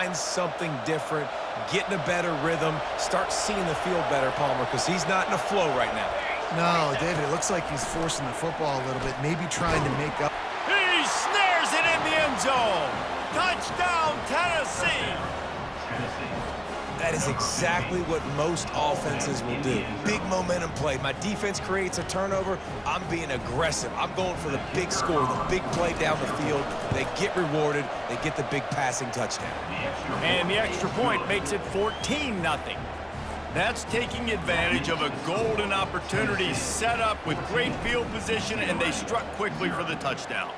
find something different, get in a better rhythm, start seeing the field better, Palmer, because he's not in a flow right now. No, David, it looks like he's forcing the football a little bit, maybe trying to make up. He snares it in the end zone. Touchdown, Tennessee. That is exactly what most offenses will do. Big momentum play. My defense creates a turnover. I'm being aggressive. I'm going for the big score, the big play down the field. They get rewarded. They get the big passing touchdown. And the extra point makes it 14-0. That's taking advantage of a golden opportunity set up with great field position, and they struck quickly for the touchdown.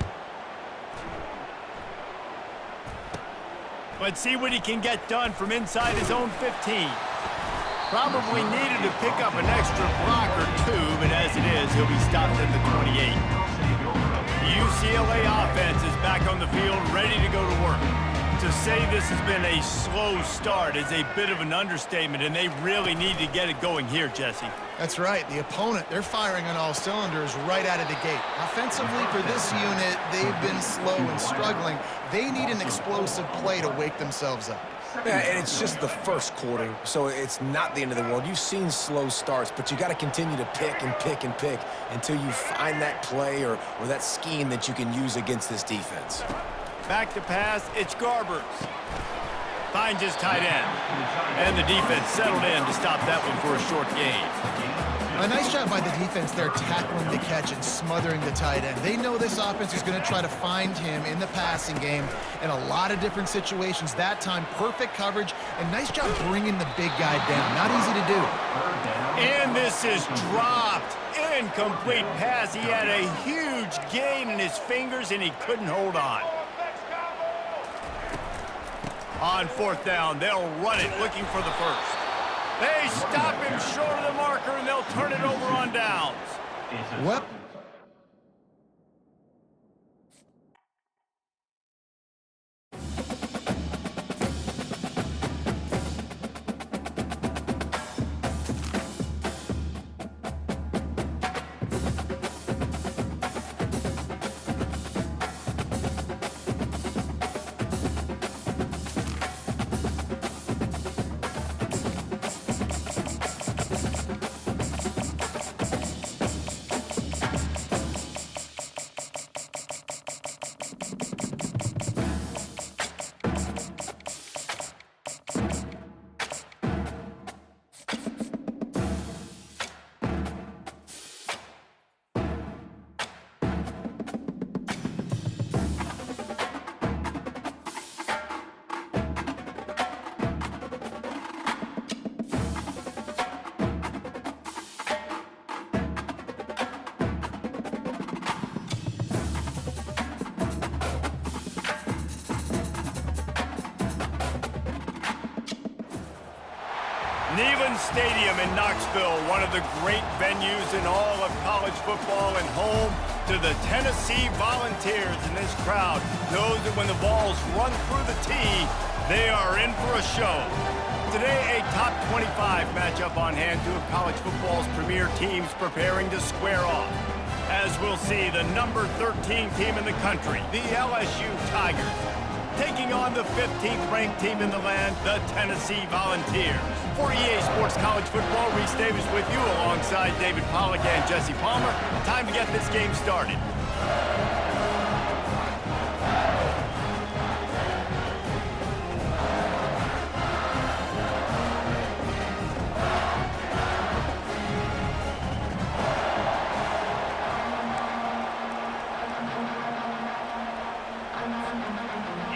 Let's see what he can get done from inside his own 15. Probably needed to pick up an extra block or two, but as it is, he'll be stopped at the 28. The UCLA offense is back on the field, ready to go to work. To say this has been a slow start is a bit of an understatement, and they really need to get it going here, Jesse. That's right. The opponent, they're firing on all cylinders right out of the gate. Offensively, for this unit, they've been slow and struggling. They need an explosive play to wake themselves up. Yeah, and it's just the first quarter, so it's not the end of the world. You've seen slow starts, but you got to continue to pick and pick and pick until you find that play or that scheme that you can use against this defense. Back to pass, it's Garbers. Finds his tight end. And the defense settled in to stop that one for a short gain. A nice job by the defense there, tackling the catch and smothering the tight end. They know this offense is going to try to find him in the passing game in a lot of different situations. That time, perfect coverage, and nice job bringing the big guy down. Not easy to do. And this is dropped. Incomplete pass. He had a huge gain in his fingers, and he couldn't hold on. On fourth down, they'll run it, looking for the first. They stop him short of the marker, and they'll turn it over on downs. What? Neyland Stadium in Knoxville, one of the great venues in all of college football and home to the Tennessee Volunteers. And this crowd knows that when the balls run through the tee, they are in for a show. Today, a top 25 matchup on hand, two of college football's premier teams preparing to square off. As we'll see, the number 13 team in the country, the LSU Tigers, taking on the 15th ranked team in the land, the Tennessee Volunteers. For EA Sports College Football, Reese Davis with you alongside David Pollack and Jesse Palmer. Time to get this game started.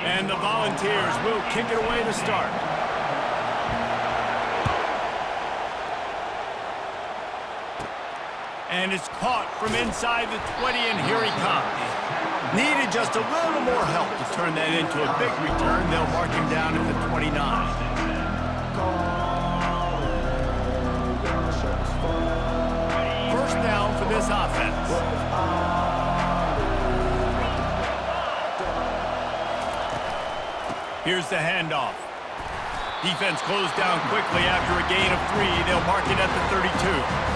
And the Volunteers will kick it away to start. And it's caught from inside the 20, and here he comes. Needed just a little more help to turn that into a big return. They'll mark him down at the 29. First down for this offense. Here's the handoff. Defense closed down quickly after a gain of 3. They'll mark it at the 32.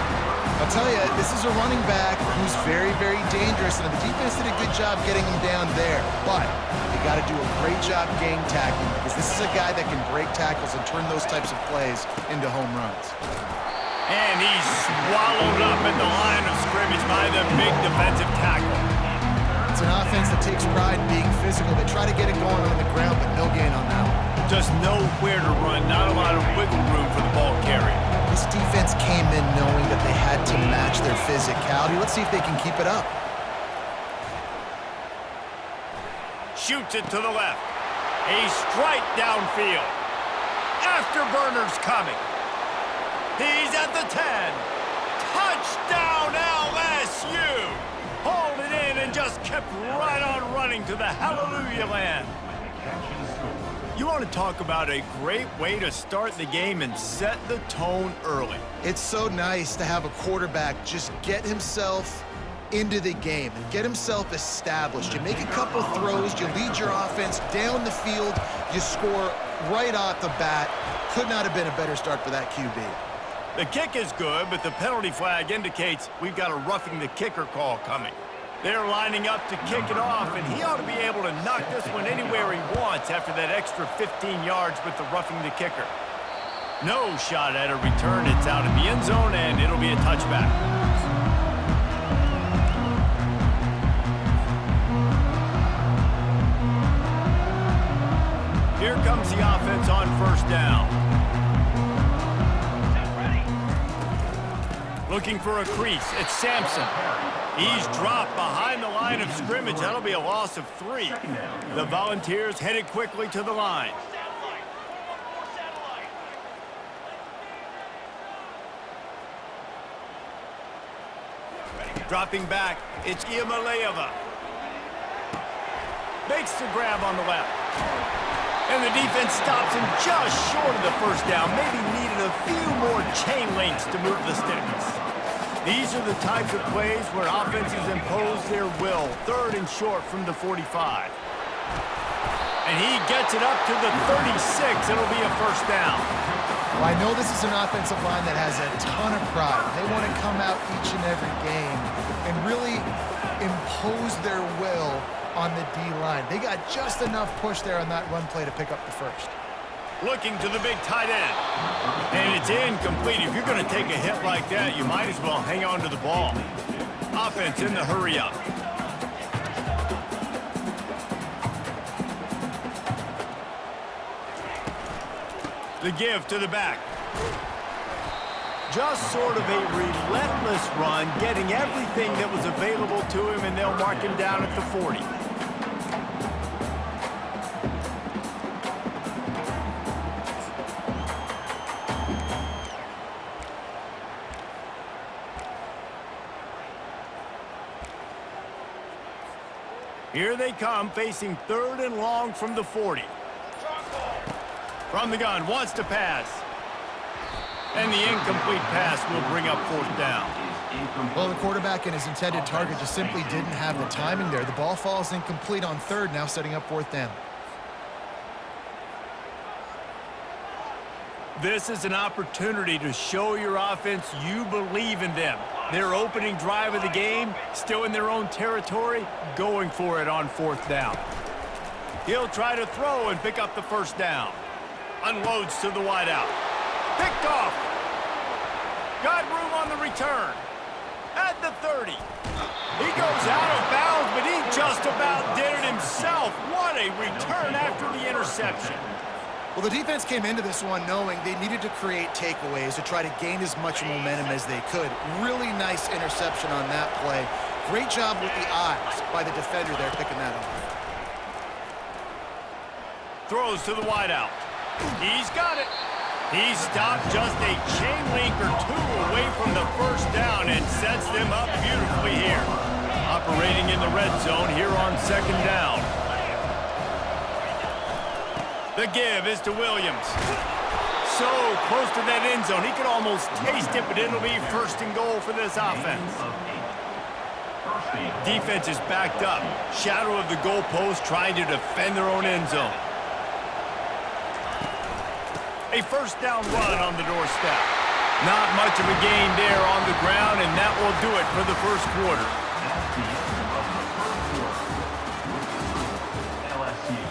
I'll tell you, this is a running back who's very, very dangerous, and the defense did a good job getting him down there. But you got to do a great job gang tackling, because this is a guy that can break tackles and turn those types of plays into home runs. And he's swallowed up at the line of scrimmage by the big defensive tackle. It's an offense that takes pride in being physical. They try to get it going on the ground, but no gain on that one. Just nowhere to run, not a lot of wiggle room for the ball carrier. This defense came in knowing that they had to match their physicality. Let's see if they can keep it up. Shoots it to the left. A strike downfield. Afterburner's coming. He's at the 10. Touchdown LSU! Hauled it in and just kept right on running to the hallelujah land. You want to talk about a great way to start the game and set the tone early. It's so nice to have a quarterback just get himself into the game and get himself established. You make a couple throws, you lead your offense down the field, you score right off the bat. Could not have been a better start for that QB. The kick is good, but the penalty flag indicates we've got a roughing the kicker call coming. They're lining up to kick it off, and he ought to be able to knock this one anywhere he wants after that extra 15 yards with the roughing the kicker. No shot at a return. It's out in the end zone, and it'll be a touchback. Here comes the offense on first down. Looking for a crease. It's Sampson. He's dropped behind the line of scrimmage. That'll be a loss of 3. The Volunteers headed quickly to the line. Dropping back, it's Iamaleava. Makes the grab on the left. And the defense stops him just short of the first down. Maybe needed a few more chain links to move the sticks. These are the types of plays where offenses impose their will. 3rd and short from the 45. And he gets it up to the 36. It'll be a first down. Well, I know this is an offensive line that has a ton of pride. They want to come out each and every game and really impose their will on the D-line. They got just enough push there on that run play to pick up the first. Looking to the big tight end. And it's incomplete. If you're going to take a hit like that, you might as well hang on to the ball. Offense in the hurry up. The give to the back. Just sort of a relentless run, getting everything that was available to him, and they'll mark him down at the 40. Here they come, facing 3rd and long from the 40. From the gun, wants to pass. And the incomplete pass will bring up 4th down. Well, the quarterback and his intended target just simply didn't have the timing there. The ball falls incomplete on 3rd, now setting up 4th down. This is an opportunity to show your offense you believe in them. Their opening drive of the game, still in their own territory, going for it on 4th down. He'll try to throw and pick up the first down. Unloads to the wideout. Picked off. Got room on the return. At the 30. He goes out of bounds, but he just about did it himself. What a return after the interception. Well, the defense came into this one knowing they needed to create takeaways to try to gain as much momentum as they could. Really nice interception on that play. Great job with the eyes by the defender there picking that up. Throws to the wideout. He's got it. He stopped just a chain link or 2 away from the first down and sets them up beautifully here. Operating in the red zone here on 2nd down. The give is to Williams. So close to that end zone. He could almost taste it, but it'll be 1st and goal for this offense. Defense is backed up. Shadow of the goalpost trying to defend their own end zone. A 1st down run on the doorstep. Not much of a gain there on the ground, and that will do it for the first quarter. LSU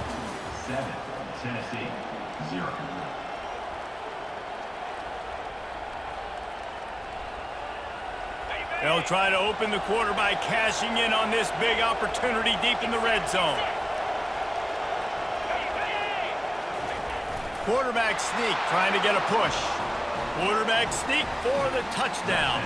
7, Tennessee 0. They'll try to open the quarter by cashing in on this big opportunity deep in the red zone. Quarterback sneak, trying to get a push. Quarterback sneak for the touchdown.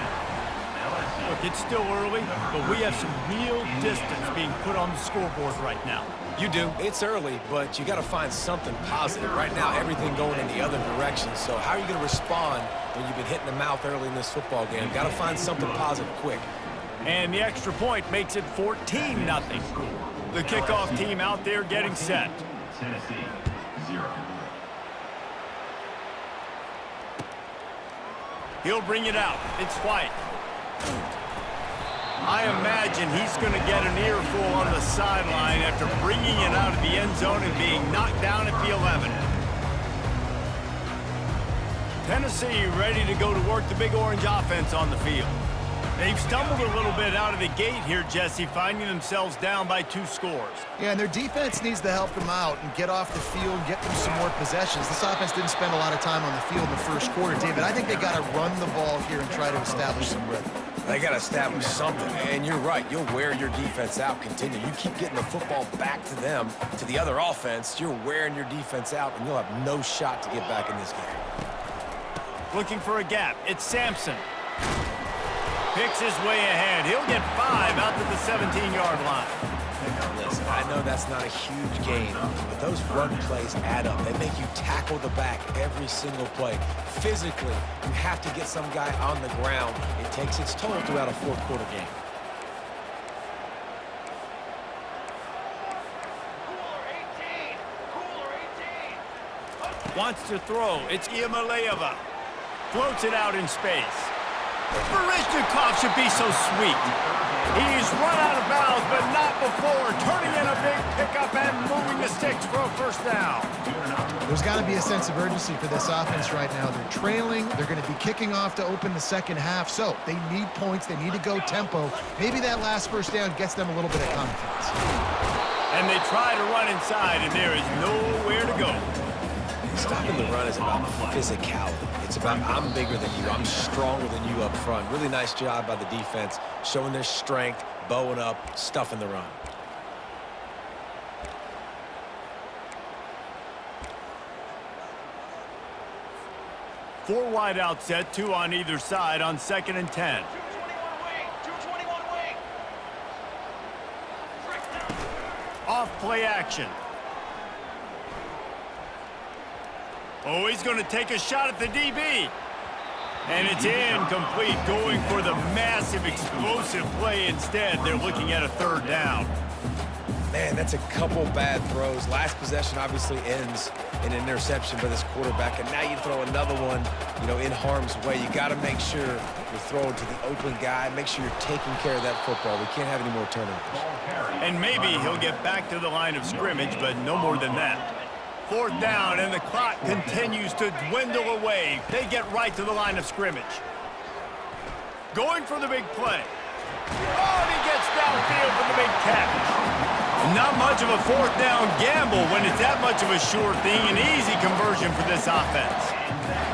Look, it's still early, but we have some real distance being put on the scoreboard right now. You do. It's early, but you got to find something positive. Right now, everything going in the other direction. So how are you going to respond when you've been hitting the mouth early in this football game? Got to find something positive quick. And the extra point makes it 14-0. The kickoff team out there getting set. Tennessee 0. He'll bring it out. It's White. I imagine he's going to get an earful on the sideline after bringing it out of the end zone and being knocked down at the 11. Tennessee ready to go to work the Big Orange offense on the field. They've stumbled a little bit out of the gate here, Jesse, finding themselves down by 2 scores. Yeah, and their defense needs to help them out and get off the field and get them some more possessions. This offense didn't spend a lot of time on the field in the first quarter, David. I think they got to run the ball here and try to establish some rhythm. They got to establish something, and you're right. You'll wear your defense out. Continue. You keep getting the football back to them, to the other offense, you're wearing your defense out, and you'll have no shot to get back in this game. Looking for a gap. It's Sampson. Picks his way ahead. He'll get 5 out to the 17-yard line. Listen, I know that's not a huge gain, but those run plays add up. They make you tackle the back every single play. Physically, you have to get some guy on the ground. It takes its toll throughout a fourth-quarter game. Wants to throw. It's Iamaleava. Floats it out in space. Baryshnikov should be so sweet. He's run out of bounds, but not before. Turning in a big pickup and moving the sticks for a first down. There's got to be a sense of urgency for this offense right now. They're trailing. They're going to be kicking off to open the second half. So they need points. They need to go tempo. Maybe that last first down gets them a little bit of confidence. And they try to run inside, and there is nowhere to go. Stopping the run is about physicality. It's about I'm bigger than you, I'm stronger than you up front. Really nice job by the defense, showing their strength, bowing up, stuffing the run. Four wide out set, 2 on either side on 2nd and 10. Off play action. Oh, he's going to take a shot at the DB. And it's incomplete, going for the massive explosive play instead. They're looking at a 3rd down. Man, that's a couple bad throws. Last possession obviously ends in an interception by this quarterback, and now you throw another one, in harm's way. You got to make sure you're throwing to the open guy. Make sure you're taking care of that football. We can't have any more turnovers. And maybe he'll get back to the line of scrimmage, but no more than that. 4th down, and the clock continues to dwindle away. They get right to the line of scrimmage. Going for the big play. Oh, and he gets downfield for the big catch. Not much of a 4th down gamble when it's that much of a sure thing. An easy conversion for this offense.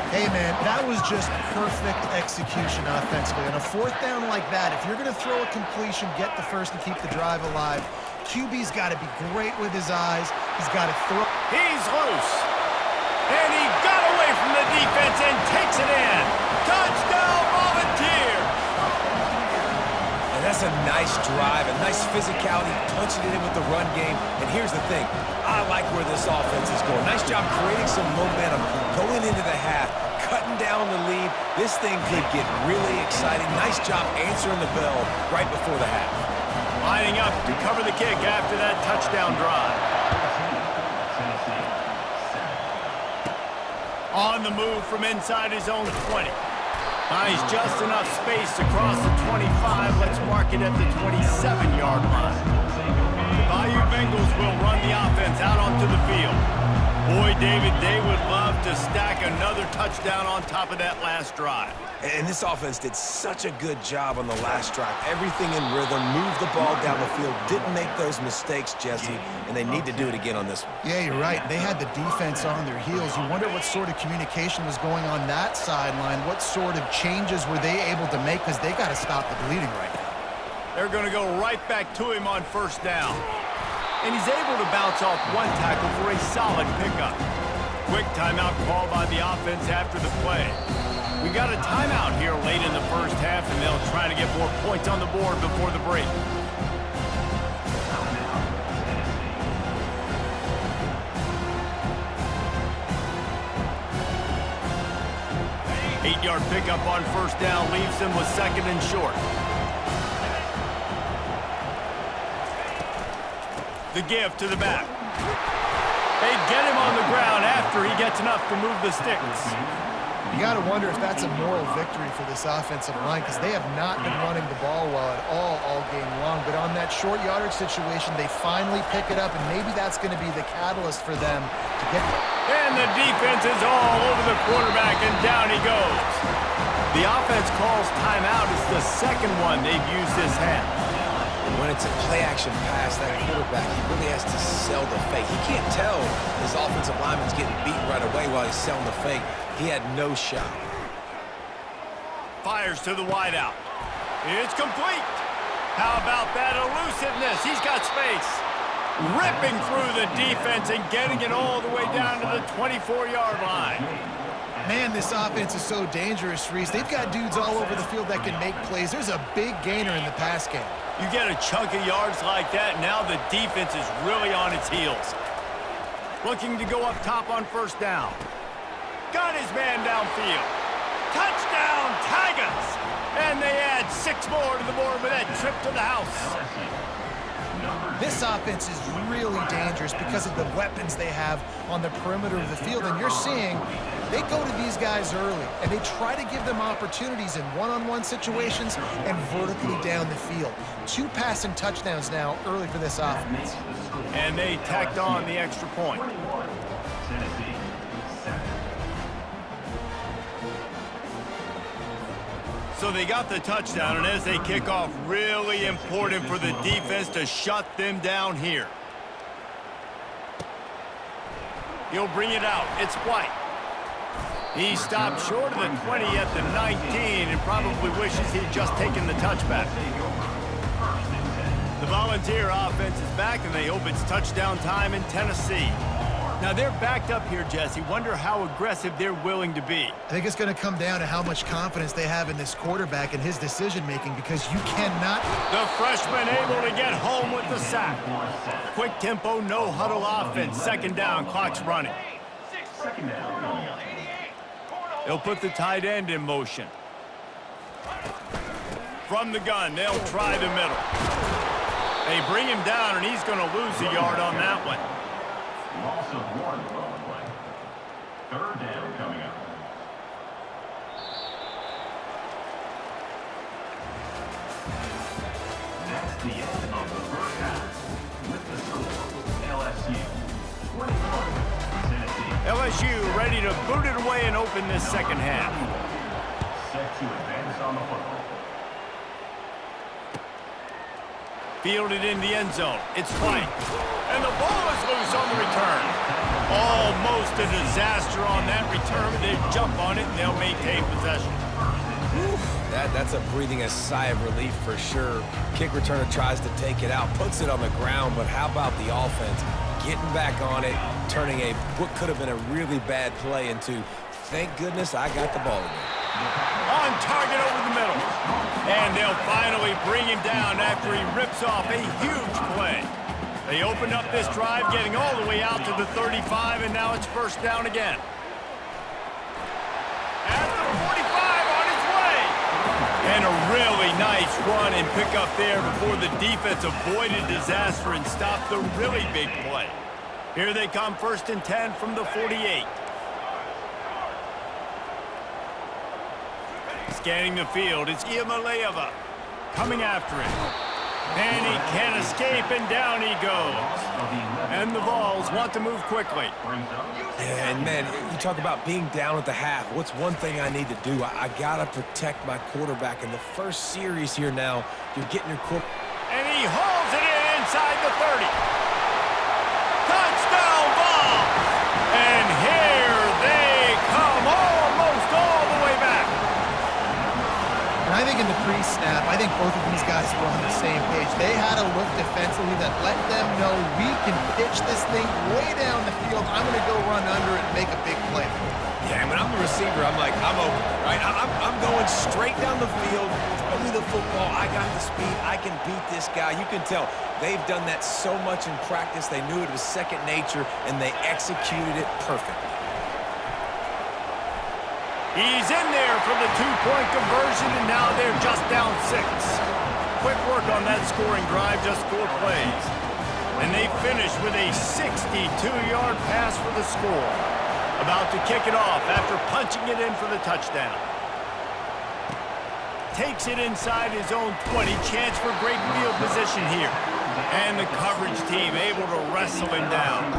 Hey, man, that was just perfect execution offensively. On a 4th down like that, if you're going to throw a completion, get the first and keep the drive alive, QB's got to be great with his eyes. He's got to throw. He's loose. And he got away from the defense and takes it in. Touchdown, Volunteers! And that's a nice drive, a nice physicality, punching it in with the run game. And here's the thing. I like where this offense is going. Nice job creating some momentum, going into the half, cutting down the lead. This thing could get really exciting. Nice job answering the bell right before the half. Lining up to cover the kick after that touchdown drive. On the move from inside his own 20. Finds just enough space across the 25. Let's mark it at the 27-yard line. The Bayou Bengals will run the offense out onto the field. Boy, David, they would love to stack another touchdown on top of that last drive. And this offense did such a good job on the last drive. Everything in rhythm, moved the ball down the field, didn't make those mistakes, Jesse, and they need to do it again on this one. Yeah, you're right. They had the defense on their heels. You wonder what sort of communication was going on that sideline. What sort of changes were they able to make, because they got to stop the bleeding right now. They're going to go right back to him on first down. And he's able to bounce off one tackle for a solid pickup. Quick timeout call by the offense after the play. We got a timeout here late in the first half, and they'll try to get more points on the board before the break. Eight-yard pickup on first down leaves them with second and short. The give to the back. They get him on the ground after he gets enough to move the sticks. You got to wonder if that's a moral victory for this offensive line, because they have not been running the ball well at all game long. But on that short yardage situation, they finally pick it up, and maybe that's going to be the catalyst for them to get there. And the defense is all over the quarterback, and down he goes. The offense calls timeout. It's the second one they've used this half. When it's a play-action pass, that quarterback, he really has to sell the fake. He can't tell his offensive lineman's getting beaten right away while he's selling the fake. He had no shot. Fires to the wideout. It's complete. How about that elusiveness? He's got space. Ripping through the defense and getting it all the way down to the 24-yard line. Man, this offense is so dangerous, Reese. They've got dudes all over the field that can make plays. There's a big gainer in the pass game. You get a chunk of yards like that, now the defense is really on its heels. Looking to go up top on first down. Got his man downfield. Touchdown, Tigers! And they add 6 more to the board with that trip to the house. This offense is really dangerous because of the weapons they have on the perimeter of the field. And you're seeing they go to these guys early, and they try to give them opportunities in one-on-one situations and vertically down the field. 2 passing touchdowns now early for this offense. And they tacked on the extra point. Tennessee, 7. So they got the touchdown, and as they kick off, really important for the defense to shut them down here. He'll bring it out. It's White. He stopped short of the 20 at the 19 and probably wishes he'd just taken the touchback. The Volunteer offense is back, and they hope it's touchdown time in Tennessee. Now, they're backed up here, Jesse. Wonder how aggressive they're willing to be. I think it's going to come down to how much confidence they have in this quarterback and his decision-making, because you cannot... The freshman able to get home with the sack. Quick tempo, no huddle offense. Second down, clock's running. Second down coming up. They'll put the tight end in motion. From the gun, they'll try the middle. They bring him down, and he's going to lose a yard on that one. Loss of 1 on the play. Third down coming up. That's the end of the first half. With the score, LSU 21, Tennessee LSU ready to boot it away and open this second half. set to advance on the football. Fielded in the end zone. It's White. And the ball is loose on the return. Almost a disaster on that return. They jump on it, and they'll maintain possession. That's a breathing a sigh of relief for sure. Kick returner tries to take it out, puts it on the ground, but how about the offense? Getting back on it, turning what could have been a really bad play into, thank goodness I got the ball again. On target over the middle. And they'll finally bring him down after he rips off a huge play. They opened up this drive, getting all the way out to the 35, and now it's first down again. At the 45 on his way. And a really nice run and pick up there before the defense avoided disaster and stopped the really big play. Here they come, first and 10 from the 48. Scanning the field, it's Iamaleava coming after him. And he can't escape, and down he goes. And the Vols want to move quickly. Yeah, and man, you talk about being down at the half. What's one thing I need to do? I gotta protect my quarterback in the first series here now. You're getting your quarterback. And he hauls it in inside the 30. Touchdown Vols! And here they come, almost all the way back. And I think in the pre-snap, I think both of these guys were on the same page. They had a look defensively that let them know we can pitch this thing way down the field. I'm going to go run under it and make a big play. Yeah, when I'm the receiver, I'm like, I'm open, right? I'm going straight down the field, throw me the football, I got the speed, I can beat this guy. You can tell they've done that so much in practice. They knew it was second nature, and they executed it perfectly. He's in there for the two-point conversion, and now they're just down 6. Quick work on that scoring drive, just 4 plays. And they finish with a 62-yard pass for the score. About to kick it off after punching it in for the touchdown. Takes it inside his own 20. Chance for great field position here. And the coverage team able to wrestle him down.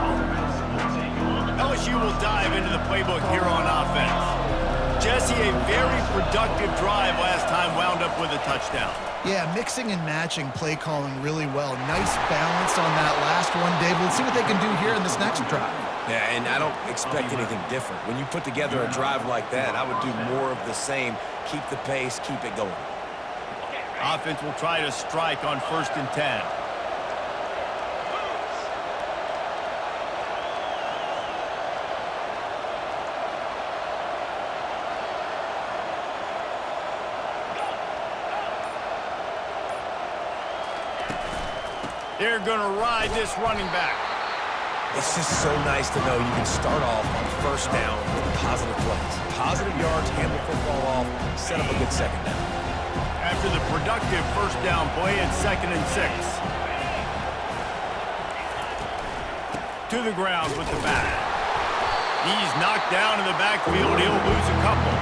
LSU will dive into the playbook here on offense. Jesse, a very productive drive last time, wound up with a touchdown. Yeah, mixing and matching play calling really well. Nice balance on that last one, Dave. Let's see what they can do here in this next drive. Yeah, and I don't expect anything different. When you put together a drive like that, I would do more of the same. Keep the pace, keep it going. Offense will try to strike on 1st and 10. They're going to ride this running back. It's just so nice to know you can start off on 1st down with positive plays. Positive yards, hand the football off, set up a good 2nd down. After the productive 1st down play, it's 2nd and 6. To the ground with the back. He's knocked down in the backfield. He'll lose a couple.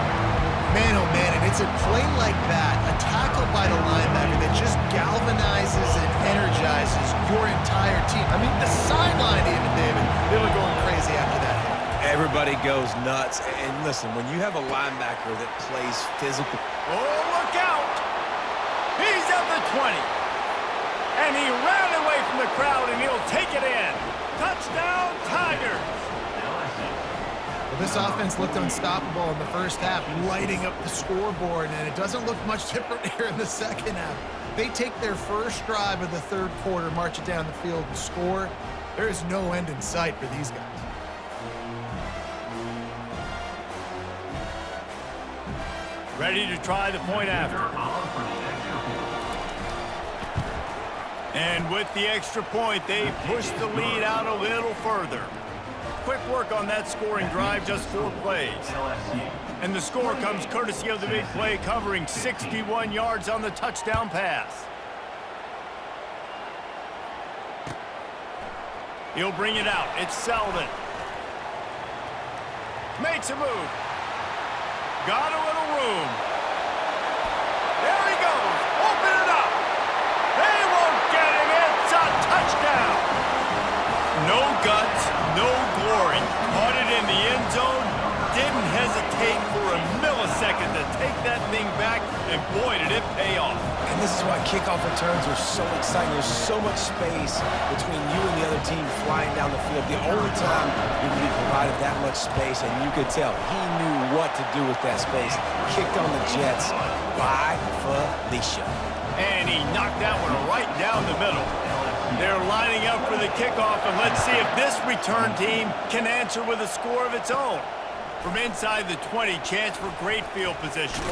Man, oh man, and it's a play like that, a tackle by the linebacker that just galvanizes and energizes your entire team. I mean, the sideline even, David, they were going crazy after that hit. Everybody goes nuts. And listen, when you have a linebacker that plays physical. Oh, look out! He's at the 20. And he ran away from the crowd, and he'll take it in. Touchdown, Tigers! Well, this offense looked unstoppable in the first half, lighting up the scoreboard, and it doesn't look much different here in the second half. They take their first drive of the 3rd quarter, march it down the field, and score. There is no end in sight for these guys. Ready to try the point after. And with the extra point, they push the lead out a little further. Quick work on that scoring drive, just 4 plays. And the score comes courtesy of the big play, covering 61 yards on the touchdown pass. He'll bring it out. It's Selden. Makes a move. Got a little room. There he goes. Open it up. They won't get him. It's a touchdown. No guts, no glory. Caught it in the end zone. Didn't hesitate for a millisecond to take that thing back, and boy, did it pay off. And this is why kickoff returns are so exciting. There's so much space between you and the other team flying down the field. The only time you're going to be provided that much space, and you could tell he knew what to do with that space. Kicked on the Jets by Felicia. And he knocked that one right down the middle. They're lining up for the kickoff, and let's see if this return team can answer with a score of its own. From inside the 20, chance for great field position.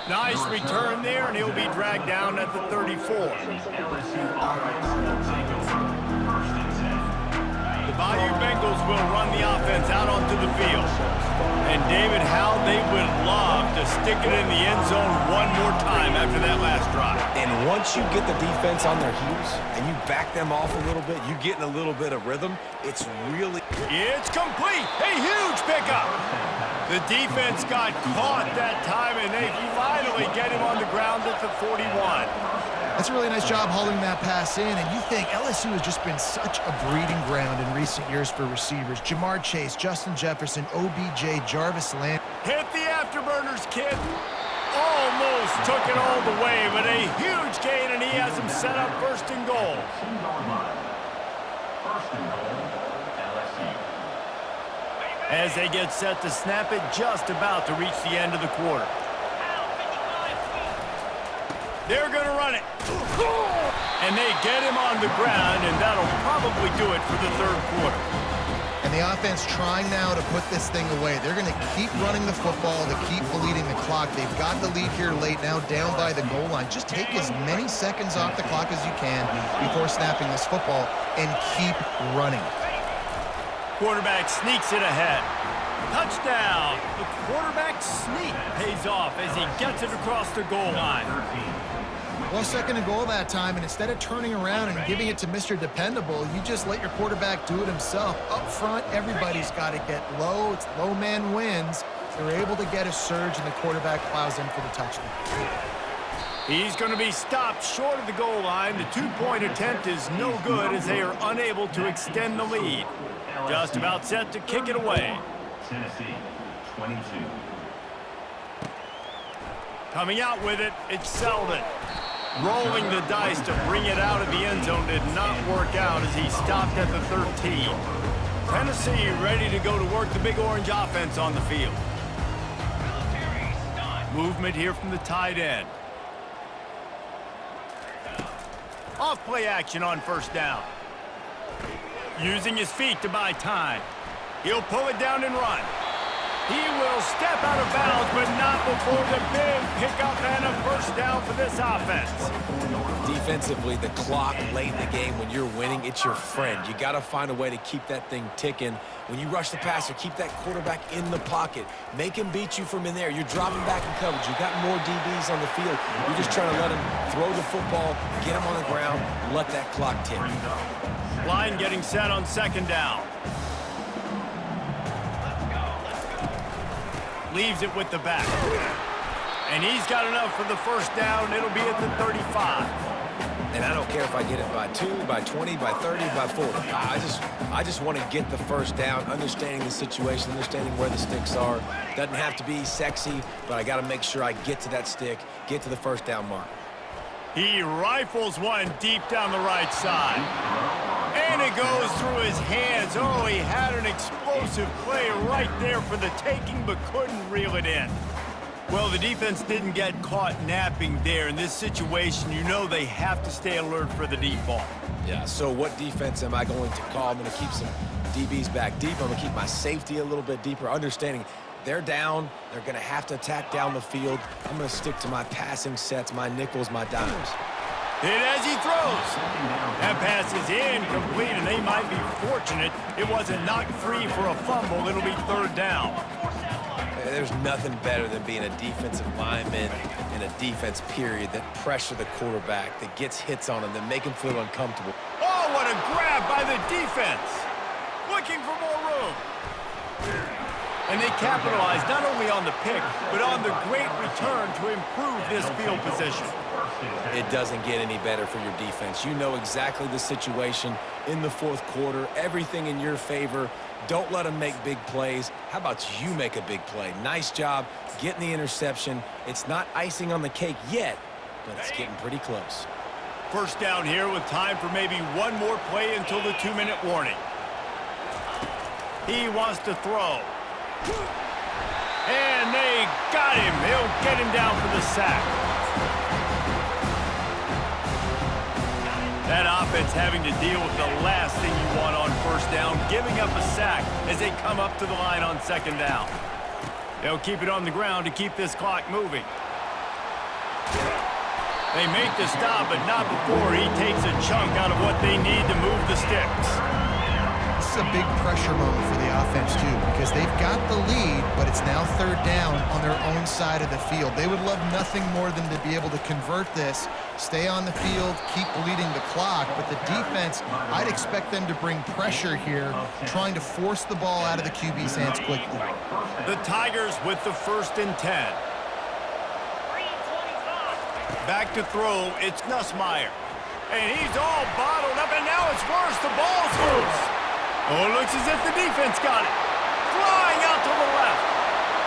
Nice return there, and he'll be dragged down at the 34. The Bayou Bengals will run the offense out onto the field. And David, how they would love to stick it in the end zone one more time after that last drive. And once you get the defense on their heels and you back them off a little bit, you get in a little bit of rhythm, it's really... It's complete. A huge pickup. The defense got caught that time, and they finally get him on the ground at the 41. That's a really nice job hauling that pass in, and you think LSU has just been such a breeding ground in recent years for receivers. Jamar Chase, Justin Jefferson, OBJ, Jarvis Landry. Hit the afterburners, kid. Almost took it all the way, but a huge gain, and he has him set up first and goal. First and goal, LSU. As they get set to snap it, just about to reach the end of the quarter. They're going to run it. And they get him on the ground, and that'll probably do it for the third quarter. And the offense trying now to put this thing away. They're going to keep running the football to keep bleeding the clock. They've got the lead here late, now down by the goal line. Just take as many seconds off the clock as you can before snapping this football and keep running. Quarterback sneaks it ahead. Touchdown! The quarterback sneak pays off as he gets it across the goal line. Well, second and goal that time, and instead of turning around and giving it to Mr. Dependable, you just let your quarterback do it himself. Up front, everybody's got to get low. It's low man wins. They're able to get a surge, and the quarterback plows in for the touchdown. He's going to be stopped short of the goal line. The two-point attempt is no good as they are unable to extend the lead. Just about set to kick it away. Tennessee, 22. Coming out with it, it's Selden. Rolling the dice to bring it out of the end zone did not work out as he stopped at the 13. Tennessee ready to go to work the Big Orange offense on the field. Movement here from the tight end. Off play action on first down. Using his feet to buy time. He'll pull it down and run. He will step out of bounds, but not before the big pickup and a first down for this offense. Defensively, the clock late in the game, when you're winning, it's your friend. You got to find a way to keep that thing ticking. When you rush the passer, keep that quarterback in the pocket. Make him beat you from in there. You're dropping back in coverage. You got more DBs on the field. You're just trying to let him throw the football, get him on the ground, let that clock tick. Line getting set on second down. Leaves it with the back. And he's got enough for the first down. It'll be at the 35. And I don't care if I get it by 2, by 20, by 30, by 40. I just want to get the first down, understanding the situation, understanding where the sticks are. Doesn't have to be sexy, but I got to make sure I get to that stick, get to the first down mark. He rifles one deep down the right side. And it goes through his hands. Oh, he had an explosive play right there for the taking, but couldn't reel it in. Well, the defense didn't get caught napping there. In this situation, you know they have to stay alert for the deep ball. Yeah, so what defense am I going to call? I'm going to keep some DBs back deep. I'm going to keep my safety a little bit deeper, understanding they're down. They're going to have to attack down the field. I'm going to stick to my passing sets, my nickels, my dimes. Hit as he throws. That pass is incomplete, and they might be fortunate it wasn't knocked free for a fumble. It'll be third down. There's nothing better than being a defensive lineman in a defense period that pressure the quarterback, that gets hits on him, that make him feel uncomfortable. Oh, what a grab by the defense. Looking for more room. And they capitalized not only on the pick, but on the great return to improve this field position. It doesn't get any better for your defense. You know exactly the situation in the fourth quarter, everything in your favor. Don't let them make big plays. How about you make a big play? Nice job getting the interception. It's not icing on the cake yet, but it's getting pretty close. First down here with time for maybe one more play until the 2-minute warning. He wants to throw. And they got him. They'll get him down for the sack. That offense having to deal with the last thing you want on first down, giving up a sack as they come up to the line on second down. They'll keep it on the ground to keep this clock moving. They make the stop, but not before he takes a chunk out of what they need to move the sticks. This is a big pressure moment for the offense, too, because they've got the lead, but it's now third down on their own side of the field. They would love nothing more than to be able to convert this, stay on the field, keep bleeding the clock, but the defense, I'd expect them to bring pressure here, trying to force the ball out of the QB's hands quickly. The Tigers with the 1st and 10. Back to throw, it's Nussmeier. And he's all bottled up, and now it's worse. The ball's loose. Oh, it looks as if the defense got it. Flying out to the left.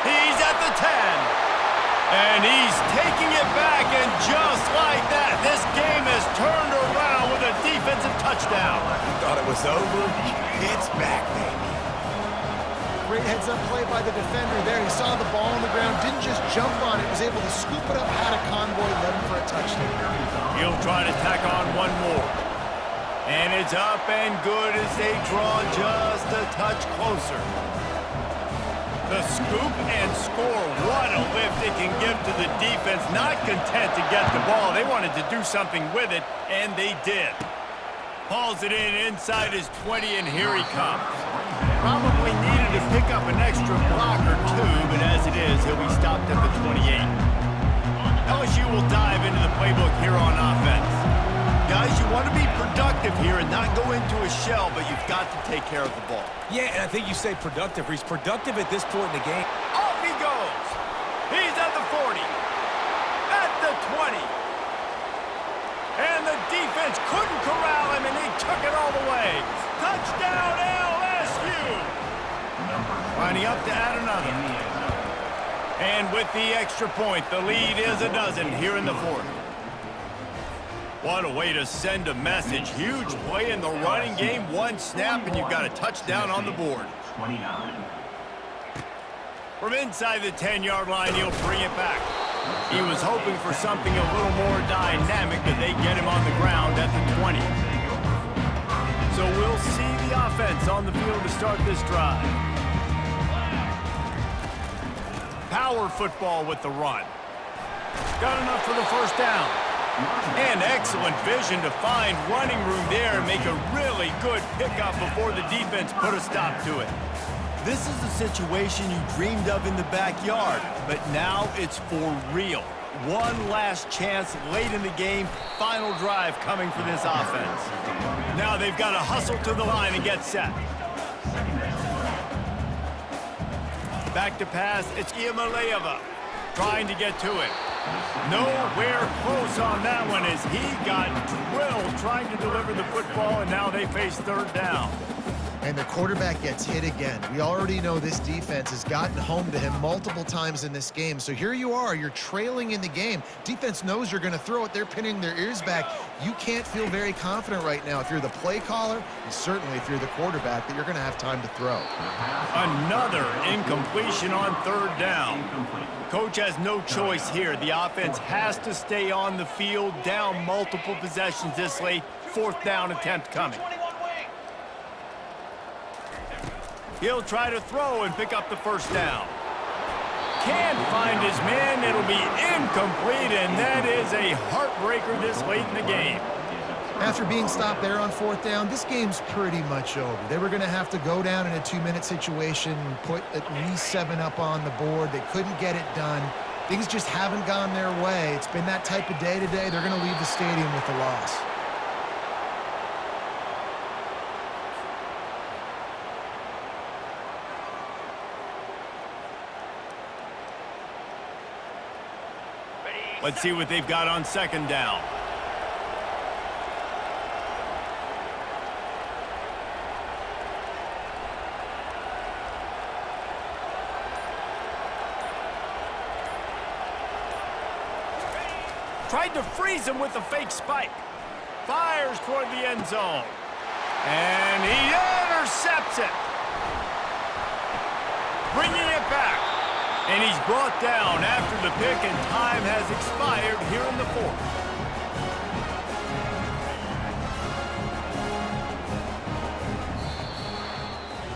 He's at the 10. And he's taking it back, and just like that, this game has turned around with a defensive touchdown. Thought it was over. It's back, baby. Great heads-up play by the defender there. He saw the ball on the ground, didn't just jump on it, was able to scoop it up, had a convoy, led him for a touchdown. He'll try to tack on one more. And it's up and good as they draw just a touch closer. The scoop and score. What a lift it can give to the defense. Not content to get the ball. They wanted to do something with it, and they did. Hauls it in inside his 20, and here he comes. Probably needed to pick up an extra block or two, but as it is, he'll be stopped at the 28. LSU will dive into the playbook here on offense. Guys, you want to be productive here and not go into a shell, but you've got to take care of the ball. Yeah, and I think you say productive. He's productive at this point in the game. Off he goes. He's at the 40. At the 20. And the defense couldn't corral him, and he took it all the way. Touchdown, LSU! Lining up to add another. And with the extra point, the lead is a dozen here in the 4th. What a way to send a message. Huge play in the running game. One snap, and you've got a touchdown on the board. 29. From inside the 10-yard line, he'll bring it back. He was hoping for something a little more dynamic, but they get him on the ground at the 20. So we'll see the offense on the field to start this drive. Power football with the run. Got enough for the 1st down. And excellent vision to find running room there and make a really good pickup before the defense put a stop to it. This is the situation you dreamed of in the backyard, but now it's for real. One last chance late in the game, final drive coming for this offense. Now they've got to hustle to the line and get set. Back to pass, it's Iamaleava trying to get to it. Nowhere close on that one as he got drilled trying to deliver the football, and now they face 3rd down. And the quarterback gets hit again. We already know this defense has gotten home to him multiple times in this game. So here you are, you're trailing in the game. Defense knows you're going to throw it. They're pinning their ears back. You can't feel very confident right now if you're the play caller, and certainly if you're the quarterback, that you're going to have time to throw. Another incompletion on 3rd down. Coach has no choice here. The offense has to stay on the field, down multiple possessions this late. 4th down attempt coming. He'll try to throw and pick up the 1st down. Can't find his man. It'll be incomplete, and that is a heartbreaker this late in the game. After being stopped there on 4th down, this game's pretty much over. They were going to have to go down in a 2-minute situation, put at least 7 up on the board. They couldn't get it done. Things just haven't gone their way. It's been that type of day today. They're going to leave the stadium with a loss. Let's see what they've got on 2nd down. Tried to freeze him with a fake spike. Fires toward the end zone. And he intercepts it. Bringing it back. And he's brought down after the pick, and time has expired here in the 4th.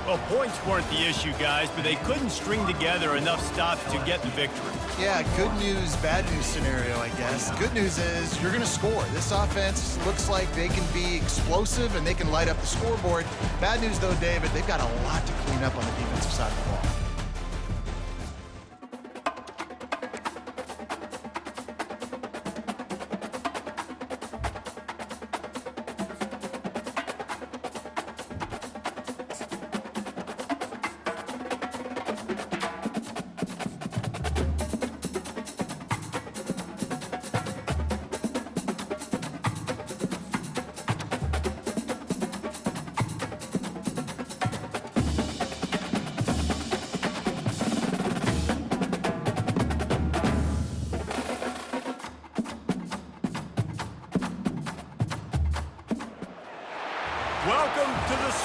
Well, points weren't the issue, guys, but they couldn't string together enough stops to get the victory. Yeah, good news, bad news scenario, I guess. Good news is you're going to score. This offense looks like they can be explosive and they can light up the scoreboard. Bad news, though, David, they've got a lot to clean up on the defensive side of the ball.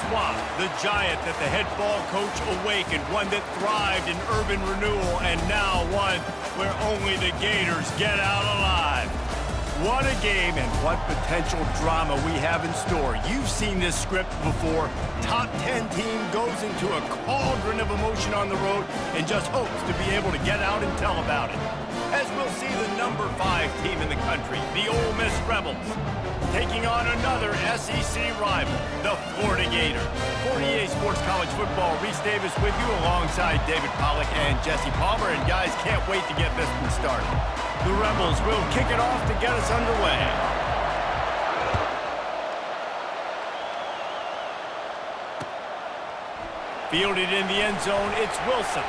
swamp, the giant that the head ball coach awakened, one that thrived in urban renewal, and now one where only the Gators get out alive. What a game and what potential drama we have in store. You've seen this script before. Top 10 team goes into a cauldron of emotion on the road and just hopes to be able to get out and tell about it. As we'll see the number 5 team in the country, the Ole Miss Rebels, taking on another SEC rival, the Florida Gators. For EA Sports College Football, Reese Davis with you alongside David Pollack and Jesse Palmer. And guys, can't wait to get this one started. The Rebels will kick it off to get us underway. Fielded in the end zone, it's Wilson.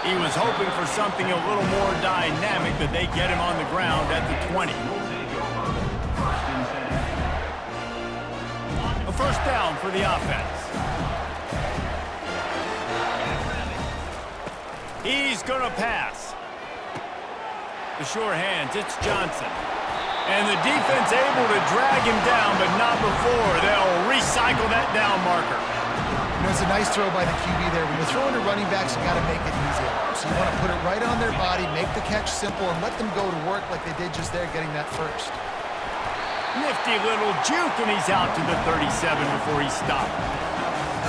He was hoping for something a little more dynamic, but they get him on the ground at the 20. A first down for the offense. He's going to pass. The sure hands, it's Johnson. And the defense able to drag him down, but not before they'll recycle that down marker. You know, it's a nice throw by the QB there. When you're throwing to running backs, you got to make it easy. So you want to put it right on their body, make the catch simple, and let them go to work like they did just there, getting that first. Nifty little juke, and he's out to the 37 before he stopped.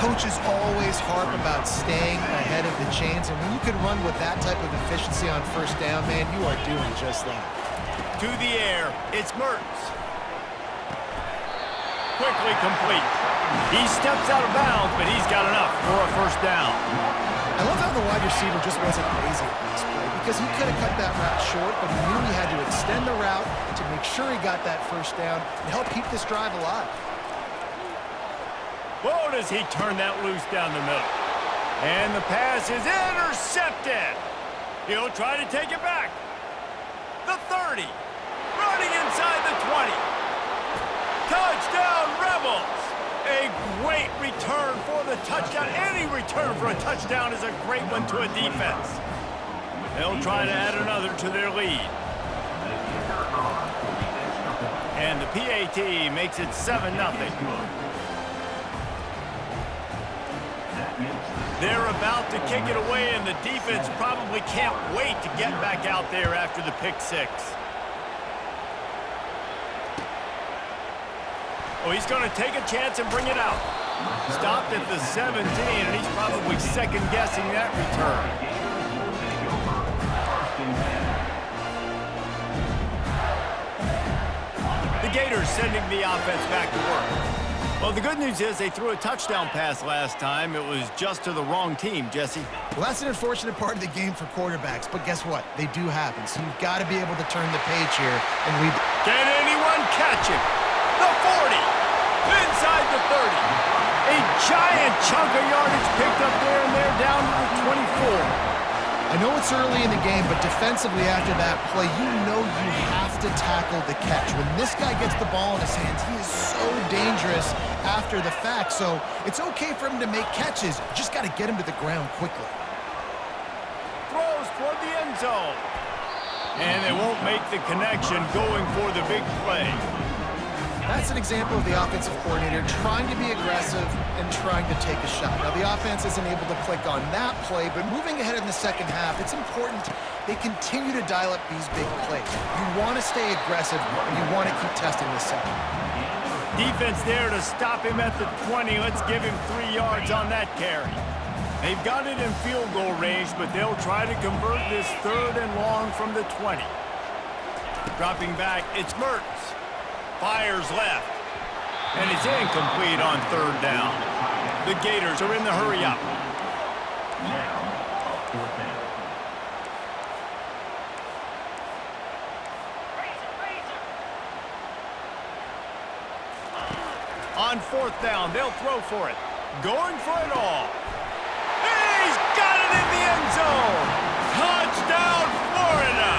Coaches always harp about staying ahead of the chains, and when you can run with that type of efficiency on first down, man, you are doing just that. To the air, it's Mertens. Quickly complete. He steps out of bounds, but he's got enough for a first down. I love how the wide receiver just wasn't lazy on this play, because he could have cut that route short, but he knew he had to extend the route to make sure he got that first down and help keep this drive alive. Whoa, does he turn that loose down the middle. And the pass is intercepted. He'll try to take it back. The 30. Running inside the 20. Touchdown, Rebels. A great return for the touchdown. Any return for a touchdown is a great one to a defense. They'll try to add another to their lead. And the PAT makes it 7-0. They're about to kick it away, and the defense probably can't wait to get back out there after the pick six. Oh, he's going to take a chance and bring it out. Stopped at the 17, and he's probably second-guessing that return. The Gators sending the offense back to work. Well, the good news is they threw a touchdown pass last time. It was just to the wrong team, Jesse. Well, that's an unfortunate part of the game for quarterbacks, but guess what? They do happen, so you've got to be able to turn the page here and lead. Can anyone catch him? The 40, inside the 30. A giant chunk of yardage picked up there, and they're down to the 24. I know it's early in the game, but defensively after that play, you know you have to tackle the catch. When this guy gets the ball in his hands, he is so dangerous after the fact. So it's okay for him to make catches. You just got to get him to the ground quickly. Throws toward the end zone. And they won't make the connection going for the big play. That's an example of the offensive coordinator trying to be aggressive and trying to take a shot. Now, the offense isn't able to click on that play, but moving ahead in the second half, it's important they continue to dial up these big plays. You want to stay aggressive, and you want to keep testing the second. Defense there to stop him at the 20. Let's give him 3 yards on that carry. They've got it in field goal range, but they'll try to convert this 3rd and long from the 20. Dropping back, it's Mertens. Fires left. And it's incomplete on 3rd down. The Gators are in the hurry up. Now, a 4th down. On 4th down, they'll throw for it. Going for it all. He's got it in the end zone. Touchdown, Florida.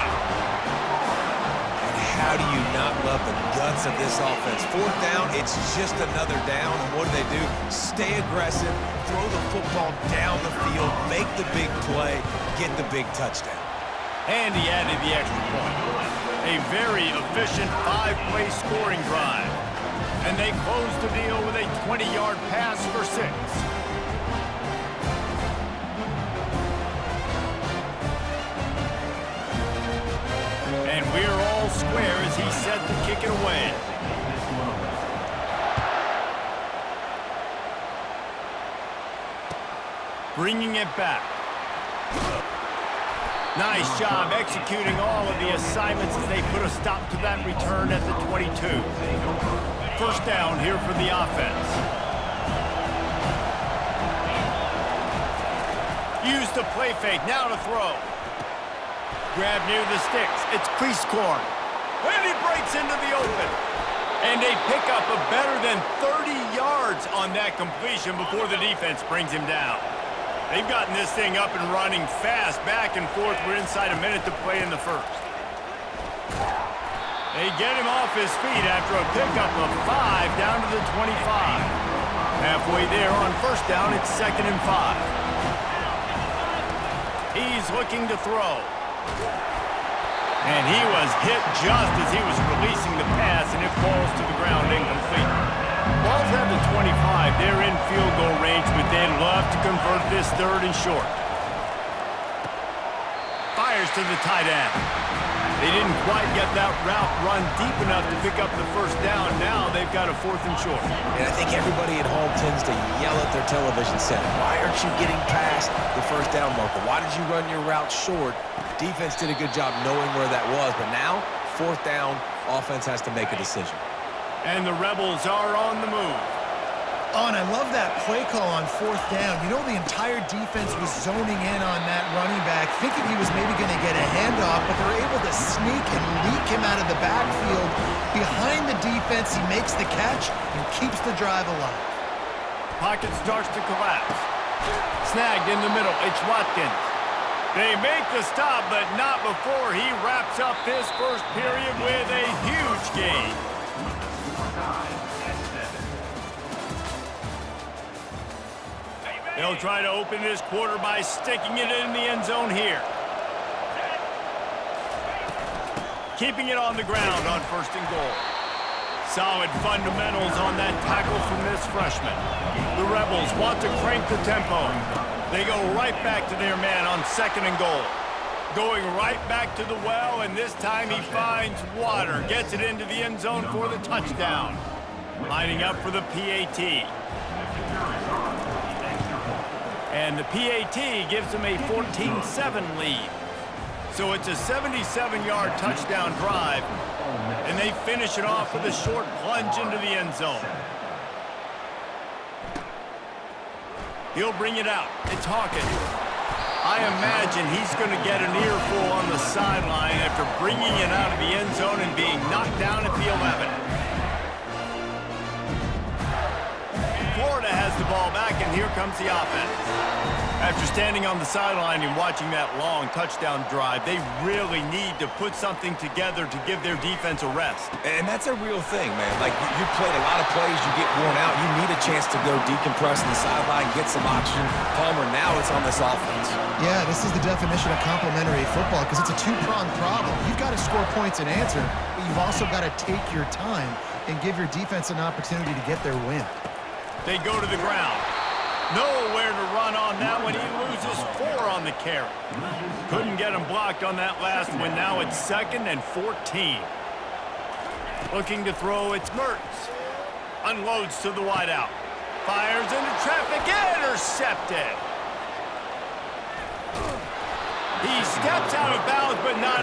How do you not love the guts of this offense? 4th down, it's just another down. And what do? Stay aggressive, throw the football down the field, make the big play, get the big touchdown. And he added the extra point. A very efficient 5-play scoring drive. And they close the deal with a 20-yard pass for 6. And we're all square as he's set to kick it away. Bringing it back. Nice job executing all of the assignments as they put a stop to that return at the 22. First down here for the offense. Use the play fake, now to throw. Grab near the sticks, it's Prieskorn. And he breaks into the open. And a pickup of better than 30 yards on that completion before the defense brings him down. They've gotten this thing up and running fast, back and forth. We're inside a minute to play in the first. They get him off his feet after a pickup of 5 down to the 25. Halfway there on first down, it's 2nd and 5. He's looking to throw. And he was hit just as he was releasing the pass, and it falls to the ground incomplete. Ball's at the 25. They're in field goal range, but they'd love to convert this 3rd and short. Fires to the tight end. They didn't quite get that route run deep enough to pick up the first down. Now they've got a 4th and short. And I think everybody at home tends to yell at their television set. Why aren't you getting past the first down marker? Why did you run your route short? Defense did a good job knowing where that was, but now, 4th down, offense has to make a decision. And the Rebels are on the move. Oh, and I love that play call on 4th down. You know, the entire defense was zoning in on that running back, thinking he was maybe going to get a handoff, but they're able to sneak and leak him out of the backfield. Behind the defense, he makes the catch and keeps the drive alive. Pocket starts to collapse. Snagged in the middle, it's Watkins. They make the stop, but not before he wraps up this first period with a huge gain. They'll try to open this quarter by sticking it in the end zone here. Keeping it on the ground on 1st and goal. Solid fundamentals on that tackle from this freshman. The Rebels want to crank the tempo. They go right back to their man on 2nd and goal. Going right back to the well, and this time he finds water. Gets it into the end zone for the touchdown. Lining up for the PAT. And the PAT gives them a 14-7 lead. So it's a 77-yard touchdown drive, and they finish it off with a short plunge into the end zone. He'll bring it out. It's Hawkins. I imagine he's going to get an earful on the sideline after bringing it out of the end zone and being knocked down at the 11. Florida has the ball back, and here comes the offense. After standing on the sideline and watching that long touchdown drive, they really need to put something together to give their defense a rest. And that's a real thing, man. Like, you played a lot of plays, you get worn out, you need a chance to go decompress on the sideline, get some oxygen. Palmer, now it's on this offense. Yeah, this is the definition of complementary football because it's a two-pronged problem. You've got to score points and answer, but you've also got to take your time and give your defense an opportunity to get their win. They go to the ground. Nowhere to run on that one. He loses 4 on the carry. Couldn't get him blocked on that last one. Now it's 2nd and 14. Looking to throw, it's Mertz. Unloads to the wideout. Fires into traffic. Intercepted. He steps out of bounds, but not...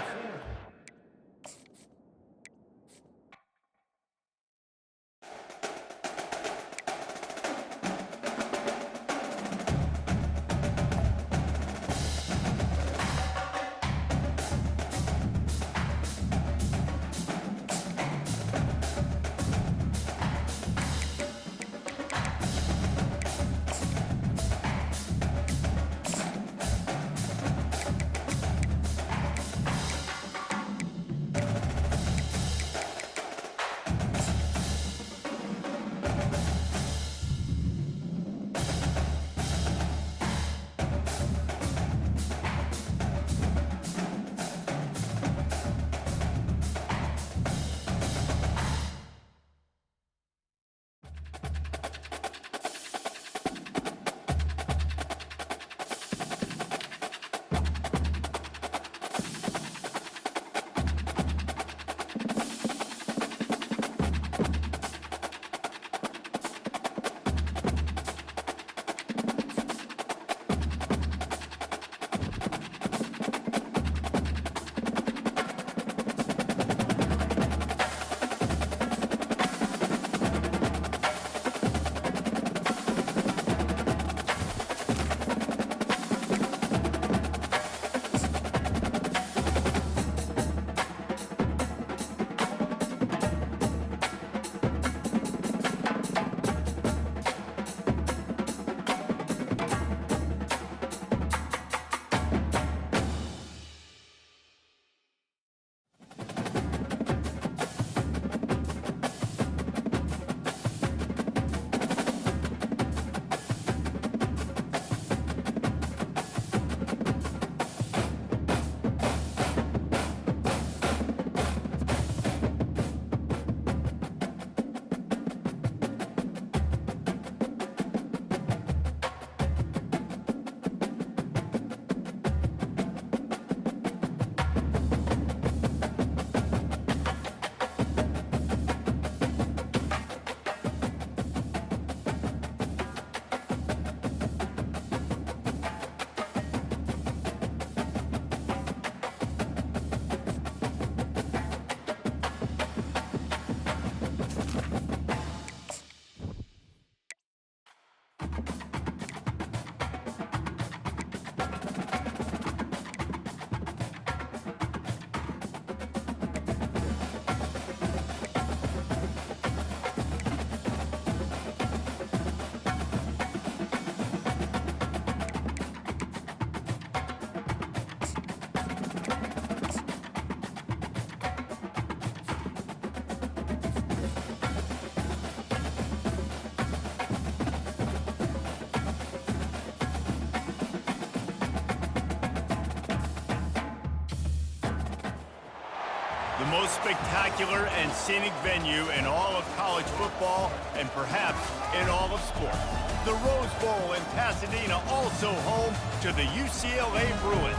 The most spectacular and scenic venue in all of college football and perhaps in all of sports. The Rose Bowl in Pasadena, also home to the UCLA Bruins.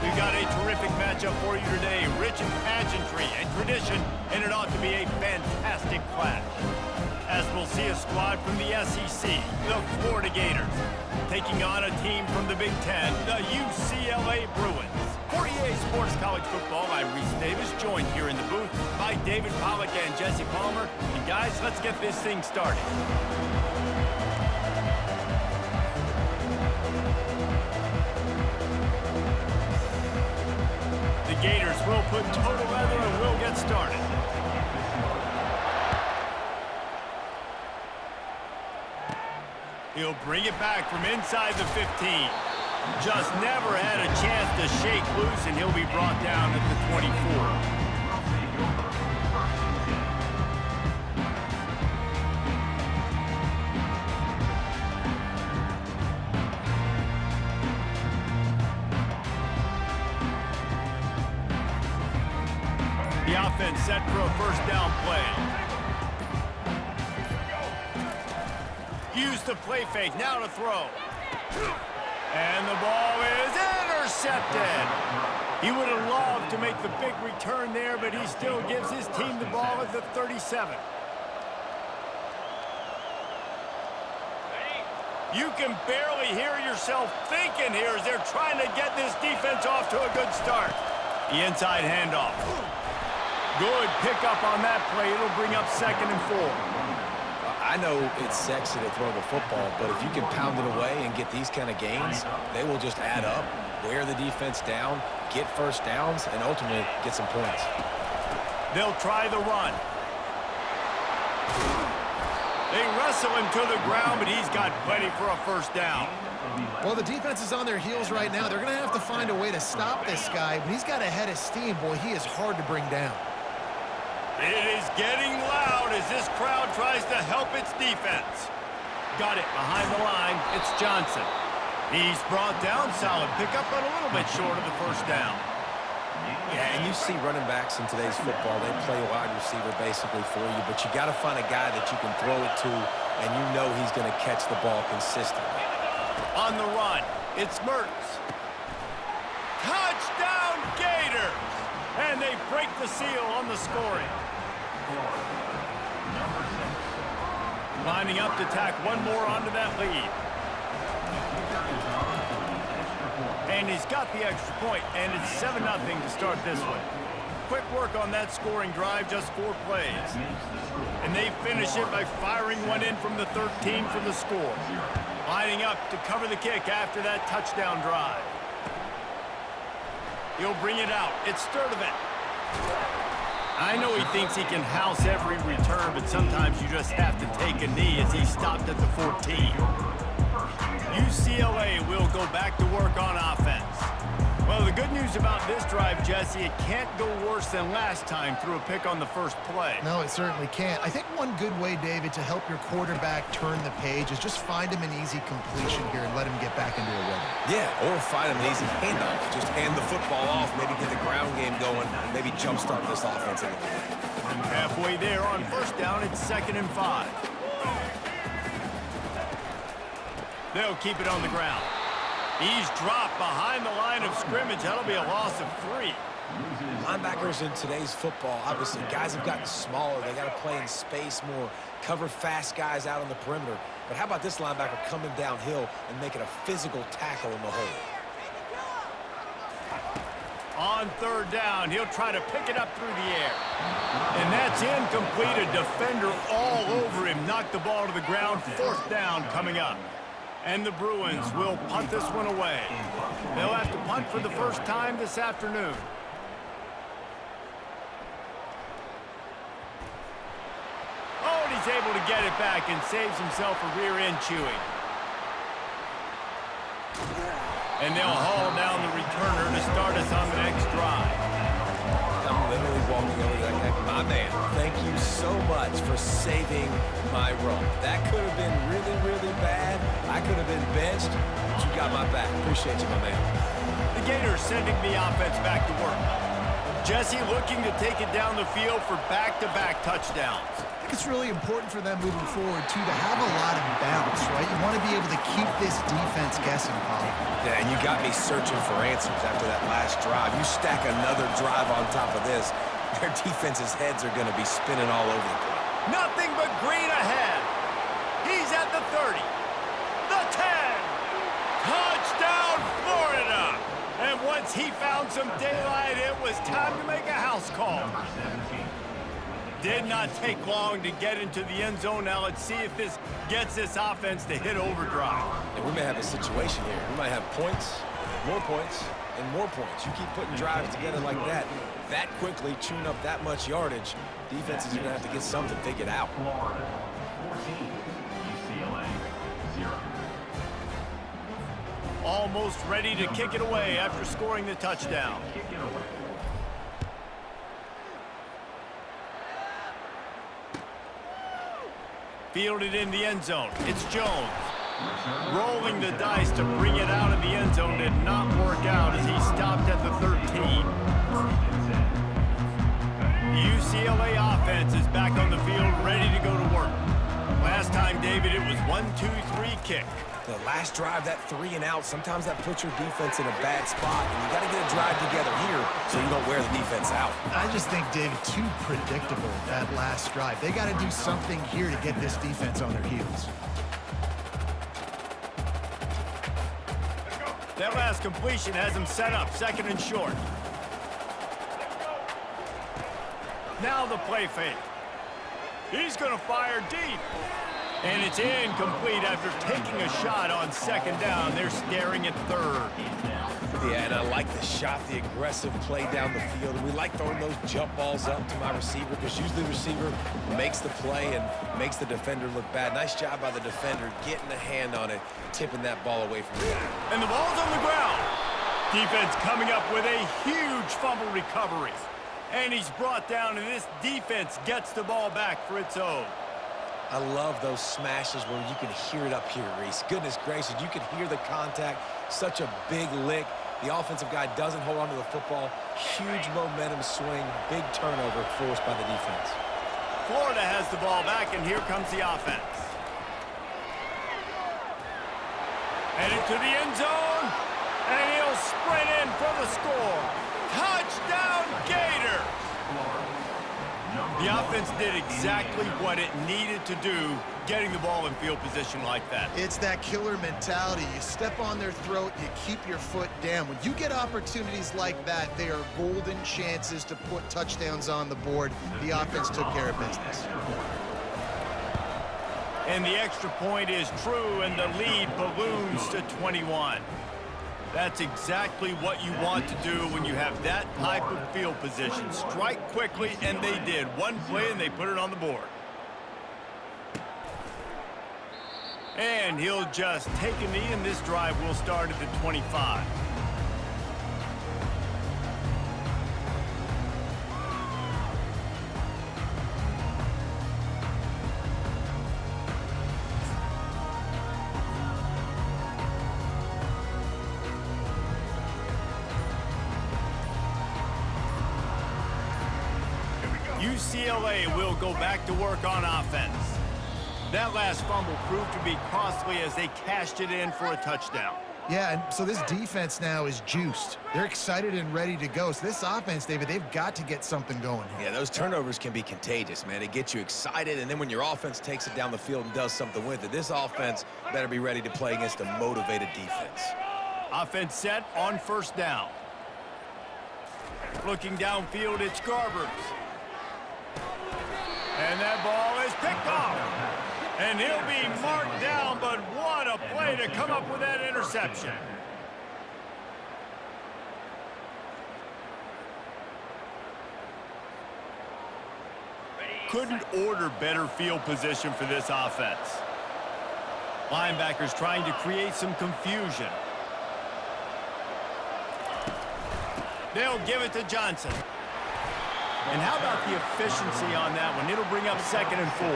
We've got a terrific matchup for you today, rich in pageantry and tradition, and it ought to be a fantastic clash. As we'll see a squad from the SEC, the Florida Gators, taking on a team from the Big Ten, the UCLA Bruins. For EA Sports College Football, I'm Reese Davis, joined here in the booth by David Pollack and Jesse Palmer. And guys, let's get this thing started. The Gators will put total leather and we'll get started. He'll bring it back from inside the 15. Just never had a chance to shake loose, and he'll be brought down at the 24. The offense set for a first down play. Use the play fake, now to throw. And the ball is intercepted. He would have loved to make the big return there, but he still gives his team the ball at the 37. You can barely hear yourself thinking here as they're trying to get this defense off to a good start. The inside handoff. Good pickup on that play. It'll bring up 2nd and 4. I know it's sexy to throw the football, but if you can pound it away and get these kind of gains, they will just add up, wear the defense down, get first downs, and ultimately get some points. They'll try the run. They wrestle him to the ground, but he's got plenty for a first down. Well, the defense is on their heels right now. They're going to have to find a way to stop this guy. When he's got a head of steam, boy, he is hard to bring down. It is getting loud as this crowd tries to help its defense. Got it behind the line. It's Johnson. He's brought down. Solid pickup, but a little bit short of the first down. Yeah, and you see running backs in today's football, they play wide receiver basically for you, but you got to find a guy that you can throw it to, and you know he's going to catch the ball consistently. On the run, it's Mertens. Touchdown Gators! And they break the seal on the scoring. Lining up to tack one more onto that lead. And he's got the extra point, and it's 7-0 to start this one. Quick work on that scoring drive, just 4 plays. And they finish it by firing one in from the 13 for the score. Lining up to cover the kick after that touchdown drive. He'll bring it out. It's Sturdivant. I know he thinks he can house every return, but sometimes you just have to take a knee as he stopped at the 14. UCLA will go back to work on offense. Well, the good news about this drive, Jesse, it can't go worse than last time through a pick on the first play. No, it certainly can't. I think one good way, David, to help your quarterback turn the page is just find him an easy completion here and let him get back into a rhythm. Yeah, or find him an easy handoff. Just hand the football off, maybe get the ground game going, maybe jumpstart this offense a little bit. Halfway there on first down, it's 2nd and 5. They'll keep it on the ground. He's dropped behind the line of scrimmage. That'll be a loss of 3. Linebackers in today's football, obviously, guys have gotten smaller. They got to play in space more, cover fast guys out on the perimeter. But how about this linebacker coming downhill and making a physical tackle in the hole? On third down, he'll try to pick it up through the air. And that's incomplete. A defender all over him. Knocked the ball to the ground. 4th down coming up. And the Bruins will punt this one away. They'll have to punt for the first time this afternoon. Oh, and he's able to get it back and saves himself a rear end chewing. And they'll haul down the returner to start us on the next drive. I'm literally walking over to that guy. My man, thank you so much for saving my rump. That could have been really, really bad. I could have been benched, but you got my back. Appreciate you, my man. The Gators sending the offense back to work. Jesse looking to take it down the field for back-to-back touchdowns. I think it's really important for them moving forward, too, to have a lot of bounce, right? You want to be able to keep this defense guessing, Paul. Yeah, and you got me searching for answers after that last drive. You stack another drive on top of this, their defense's heads are going to be spinning all over the place. Nothing but green ahead. He's at the 30, the 10. Touchdown, Florida! And once he found some daylight, it was time to make a house call. Did not take long to get into the end zone. Now let's see if this gets this offense to hit overdrive. And we may have a situation here. We might have points, and more points. You keep putting drives together like that quickly, chewing up that much yardage, defenses are going to have to get something figured out. Florida 14, UCLA 0. Almost ready to kick it away after scoring the touchdown. Kick it away. Fielded in the end zone. It's Jones. Rolling the dice to bring it out of the end zone did not work out as he stopped at the 13. The UCLA offense is back on the field, ready to go to work. Last time, David, it was 1-2-3 kick. The last drive, that 3 and out, sometimes that puts your defense in a bad spot, and you got to get a drive together here so you don't wear the defense out. I just think, David, too predictable, that last drive. They got to do something here to get this defense on their heels. That last completion has him set up, 2nd and short. Now the play fake. He's going to fire deep. And it's incomplete after taking a shot on 2nd down. They're staring at 3rd. Yeah, and I like the shot, the aggressive play down the field. And we like throwing those jump balls up to my receiver because usually the receiver makes the play and makes the defender look bad. Nice job by the defender getting a hand on it, tipping that ball away from the back. And the ball's on the ground. Defense coming up with a huge fumble recovery. And he's brought down, and this defense gets the ball back for its own. I love those smashes where you can hear it up here, Reese. Goodness gracious, you can hear the contact. Such a big lick. The offensive guy doesn't hold on to the football. Huge momentum swing, big turnover forced by the defense. Florida has the ball back, and here comes the offense. And into the end zone, and he'll sprint in for the score. Touchdown, Gators! The offense did exactly what it needed to do, getting the ball in field position like that. It's that killer mentality. You step on their throat, you keep your foot down. When you get opportunities like that, they are golden chances to put touchdowns on the board. The offense took care of business. And the extra point is true, and the lead balloons to 21. That's exactly what you want to do when you have that type of field position. Strike quickly, and they did. One play, and they put it on the board. And he'll just take a knee, and this drive will start at the 25. UCLA will go back to work on offense. That last fumble proved to be costly as they cashed it in for a touchdown. Yeah, and so this defense now is juiced. They're excited and ready to go. So this offense, David, they've got to get something going here. Yeah, those turnovers can be contagious, man. They get you excited, and then when your offense takes it down the field and does something with it, this offense better be ready to play against a motivated defense. Offense set on 1st down. Looking downfield, it's Garbers. And that ball is picked off. And he'll be marked down, but what a play to come up with that interception. Couldn't order better field position for this offense. Linebackers trying to create some confusion. They'll give it to Johnson. And how about the efficiency on that one? It'll bring up 2nd and 4.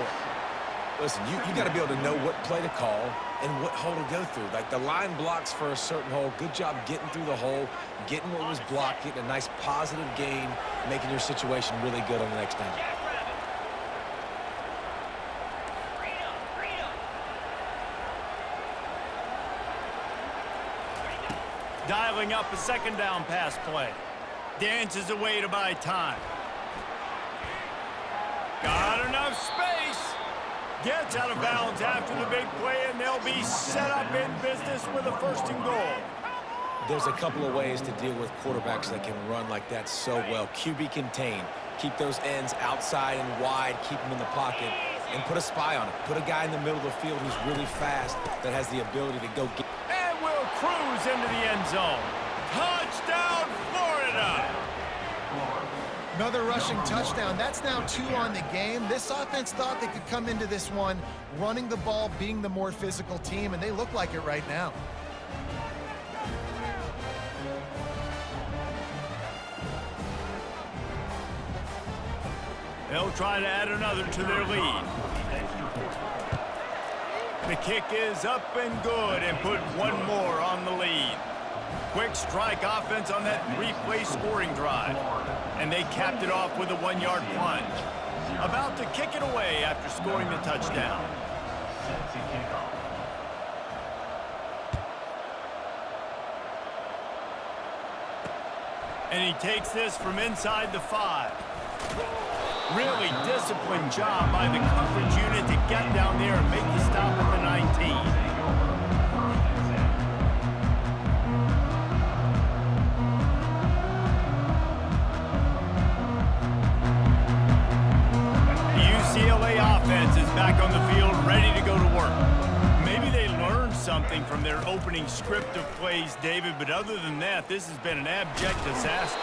Listen, you got to be able to know what play to call and what hole to go through. Like the line blocks for a certain hole. Good job getting through the hole, getting what was blocked, getting a nice positive gain, making your situation really good on the next down. Dialing up a second down pass play. Dances away to buy time. Got enough space. Gets out of bounds after the big play, and they'll be set up in business with a 1st and goal. There's a couple of ways to deal with quarterbacks that can run like that so well. QB contain. Keep those ends outside and wide. Keep them in the pocket. And put a spy on it. Put a guy in the middle of the field who's really fast that has the ability to go get. And will cruise into the end zone. Touchdown, Florida! Another rushing touchdown. That's now 2 on the game. This offense thought they could come into this one running the ball, being the more physical team, and they look like it right now. They'll try to add another to their lead. The kick is up and good and put one more on the lead. Quick strike offense on that 3-play scoring drive. And they capped it off with a 1-yard plunge. About to kick it away after scoring the touchdown. And he takes this from inside the 5. Really disciplined job by the coverage unit to get down there and make the stop at the 19. UCLA offense is back on the field, ready to go to work. Maybe they learned something from their opening script of plays, David, but other than that, this has been an abject disaster.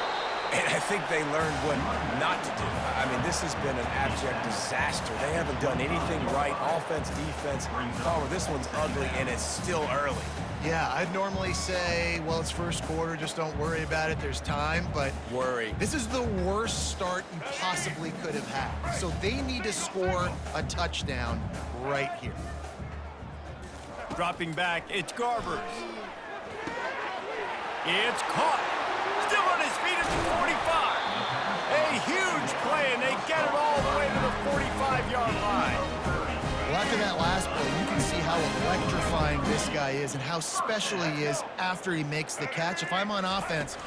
And I think they learned what not to do. I mean, this has been an abject disaster. They haven't done anything right. Offense, defense. Palmer, this one's ugly, and it's still early. Yeah, I'd normally say, well, it's first quarter, just don't worry about it, there's time, but Worry. this is the worst start you possibly could have had. So they need to score a touchdown right here. Dropping back, it's Garbers. It's caught. Still on his feet at the 45. A huge play, and they get it all the way to the 45-yard line. Well, after that last play, you can see how electrifying this guy is and how special he is after he makes the catch. If I'm on offense,